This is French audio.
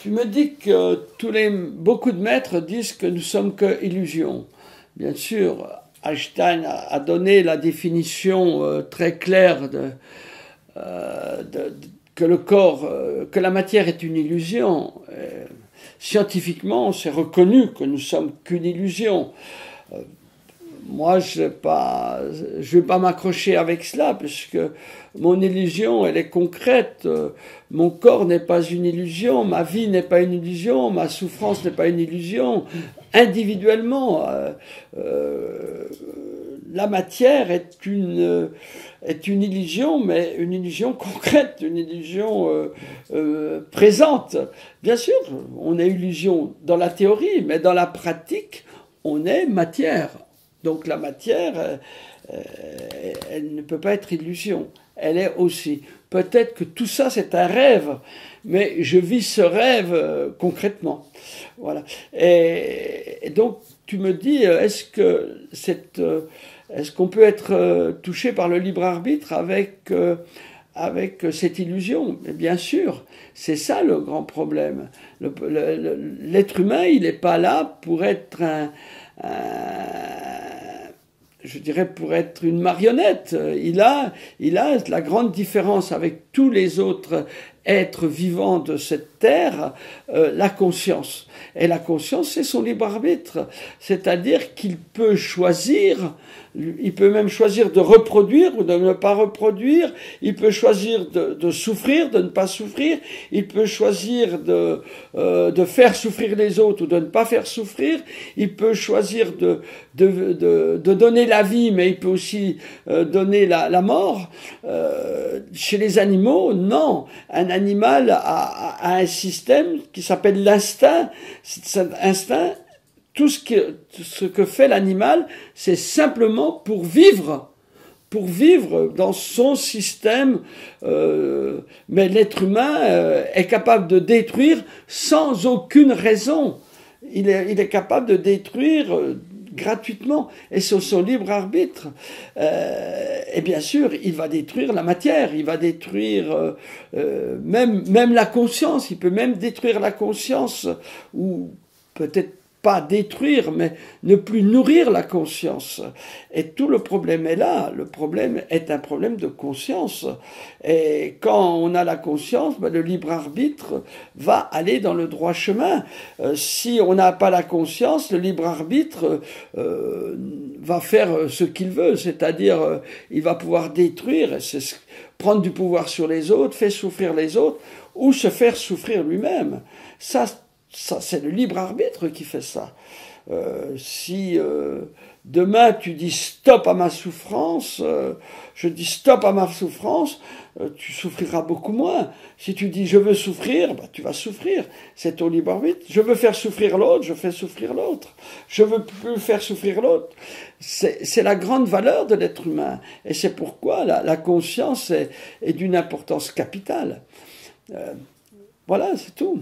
Tu me dis que beaucoup de maîtres disent que nous sommes que illusions. Bien sûr, Einstein a donné la définition très claire que le corps, que la matière est une illusion. Scientifiquement, c'est reconnu que nous sommes qu'une illusion. Moi, je vais pas m'accrocher avec cela, puisque mon illusion, elle est concrète. Mon corps n'est pas une illusion, ma vie n'est pas une illusion, ma souffrance n'est pas une illusion. Individuellement, la matière est une illusion, mais une illusion concrète, une illusion présente. Bien sûr, on est illusion dans la théorie, mais dans la pratique, on est matière. Donc la matière, elle ne peut pas être illusion. Elle est aussi. Peut-être que tout ça, c'est un rêve, mais je vis ce rêve concrètement. Voilà. Et donc, tu me dis, est-ce qu'on peut être touché par le libre arbitre avec cette illusion? Mais bien sûr, c'est ça le grand problème. L'être humain, il n'est pas là pour être je dirais pour être une marionnette. Il a la grande différence avec tous les autres êtres vivants de cette terre, la conscience. Et la conscience, c'est son libre arbitre. C'est-à-dire qu'il peut choisir, il peut même choisir de reproduire ou de ne pas reproduire, il peut choisir de souffrir, de ne pas souffrir, il peut choisir de faire souffrir les autres ou de ne pas faire souffrir, il peut choisir de donner la vie, mais il peut aussi donner la mort. Chez les animaux, non. Un animal a un système qui s'appelle l'instinct. Cet instinct, tout ce que fait l'animal, c'est simplement pour vivre dans son système. Mais l'être humain est capable de détruire sans aucune raison. Il est capable de détruire gratuitement, et sur son libre arbitre. Et bien sûr, il va détruire la matière, il va détruire même la conscience, il peut même détruire la conscience, ou peut-être pas détruire, mais ne plus nourrir la conscience. Et tout le problème est là. Le problème est un problème de conscience. Et quand on a la conscience, le libre arbitre va aller dans le droit chemin. Si on n'a pas la conscience, le libre arbitre va faire ce qu'il veut. C'est-à-dire, il va pouvoir détruire, prendre du pouvoir sur les autres, faire souffrir les autres, ou se faire souffrir lui-même. Ça, c'est le libre arbitre qui fait ça. Si demain tu dis stop à ma souffrance, je dis stop à ma souffrance, tu souffriras beaucoup moins. Si tu dis je veux souffrir, tu vas souffrir. C'est ton libre arbitre. Je veux faire souffrir l'autre, je fais souffrir l'autre. Je veux plus faire souffrir l'autre. C'est la grande valeur de l'être humain. Et c'est pourquoi la conscience est d'une importance capitale. Voilà, c'est tout.